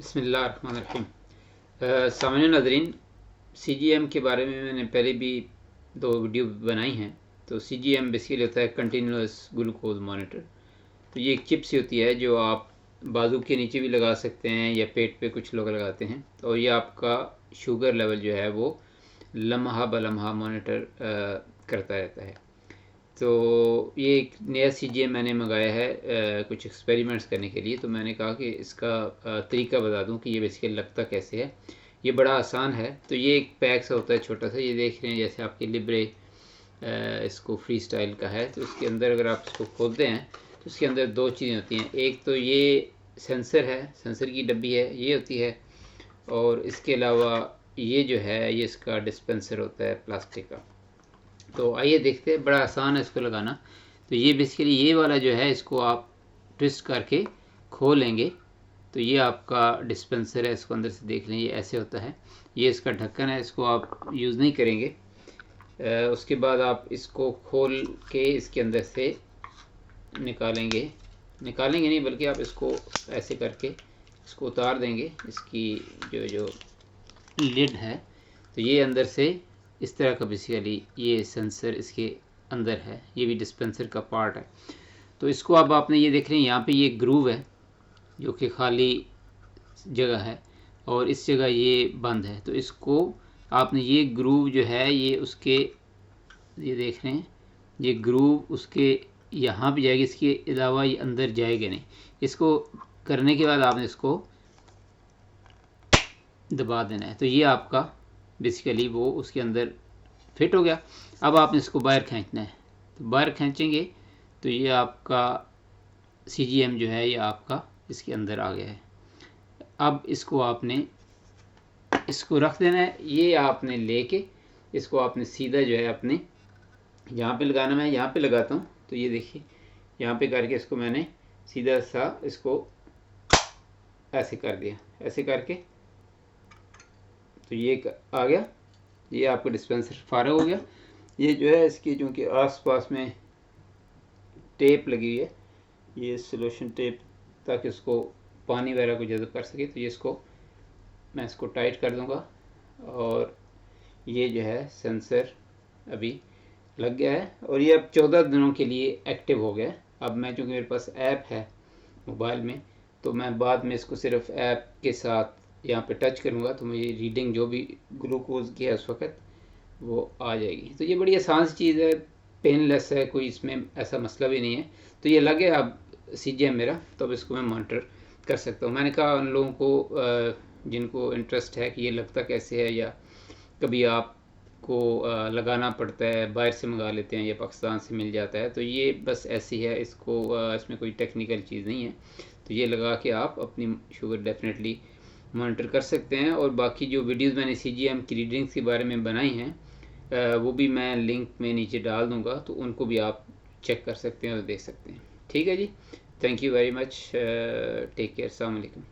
बिस्मिल्लाहिर्रहमानिर्रहीम। सामान्य नाज़रीन, CGM के बारे में मैंने पहले भी 2 वीडियो बनाई हैं। तो CGM बेसिकली होता है कंटिन्यूस ग्लूकोज मॉनिटर। तो ये एक चिप सी होती है जो आप बाजू के नीचे भी लगा सकते हैं या पेट पे कुछ लोग लगाते हैं। तो ये आपका शुगर लेवल जो है वो लम्हा ब लम्हा मॉनिटर करता रहता है। तो ये एक नया CGM मैंने मंगाया है कुछ एक्सपेरिमेंट्स करने के लिए। तो मैंने कहा कि इसका तरीका बता दूं कि ये बेसिकली लगता कैसे है। ये बड़ा आसान है। तो ये एक पैक सा होता है छोटा सा, ये देख रहे हैं जैसे आपके लिब्रे इसको फ्री स्टाइल का है। तो इसके अंदर अगर आप इसको खोलते हैं तो इसके अंदर 2 चीज़ें होती हैं। एक तो ये सेंसर है, सेंसर की डब्बी है ये होती है, और इसके अलावा ये जो है ये इसका डिस्पेंसर होता है प्लास्टिक का। तो आइए देखते हैं, बड़ा आसान है इसको लगाना। तो ये बेसिकली ये वाला जो है इसको आप ट्विस्ट करके खोलेंगे तो ये आपका डिस्पेंसर है। इसको अंदर से देख लें, ये ऐसे होता है। ये इसका ढक्कन है, इसको आप यूज़ नहीं करेंगे। उसके बाद आप इसको खोल के इसके अंदर से निकालेंगे नहीं बल्कि आप इसको ऐसे करके इसको उतार देंगे। इसकी जो लिड है, तो ये अंदर से इस तरह का बेसिकली ये सेंसर इसके अंदर है। ये भी डिस्पेंसर का पार्ट है। तो इसको अब आपने ये देख रहे हैं यहाँ पे ये ग्रूव है जो कि खाली जगह है, और इस जगह ये बंद है। तो इसको आपने ये ग्रूव जो है ये उसके, ये देख रहे हैं ये ग्रूव उसके यहाँ भी जाएगी, इसके अलावा ये अंदर जाएगा नहीं। इसको करने के बाद आपने इसको दबा देना है। तो ये आपका बेसिकली वो उसके अंदर फिट हो गया। अब आपने इसको बाहर खींचना है। तो बाहर खींचेंगे तो ये आपका CGM जो है ये आपका इसके अंदर आ गया है। अब इसको आपने इसको रख देना है। ये आपने लेके इसको आपने सीधा जो है अपने यहाँ पे लगाना। मैं यहाँ पे लगाता हूँ। तो ये देखिए यहाँ पे करके इसको मैंने सीधा सा इसको ऐसे कर दिया, ऐसे करके तो ये आ गया। ये आपका डिस्पेंसर फारग हो गया। ये जो है इसकी चूँकि आसपास में टेप लगी हुई है, ये सोल्यूशन टेप, ताकि उसको पानी वगैरह को जज़ब कर सके। तो ये इसको मैं इसको टाइट कर दूंगा और ये जो है सेंसर अभी लग गया है और ये अब 14 दिनों के लिए एक्टिव हो गया है। अब मैं चूँकि मेरे पास ऐप है मोबाइल में, तो मैं बाद में इसको सिर्फ ऐप के साथ यहाँ पे टच करूँगा तो मुझे रीडिंग जो भी ग्लूकोज की है उस वक्त वो आ जाएगी। तो ये बड़ी आसान सी चीज़ है, पेनलेस है, कोई इसमें ऐसा मसला भी नहीं है। तो ये लगे अब CGM मेरा, तो अब इसको मैं मॉनिटर कर सकता हूँ। मैंने कहा उन लोगों को जिनको इंटरेस्ट है कि ये लगता कैसे है, या कभी आपको लगाना पड़ता है, बाहर से मंगा लेते हैं या पाकिस्तान से मिल जाता है, तो ये बस ऐसी है। इसको इसमें कोई टेक्निकल चीज़ नहीं है। तो ये लगा के आप अपनी शुगर डेफिनेटली मॉनिटर कर सकते हैं। और बाकी जो वीडियोस मैंने CGM की रीडिंग्स के बारे में बनाई हैं वो भी मैं लिंक में नीचे डाल दूंगा, तो उनको भी आप चेक कर सकते हैं और देख सकते हैं। ठीक है जी, thank you very much, take care, अस्सलाम वालेकुम।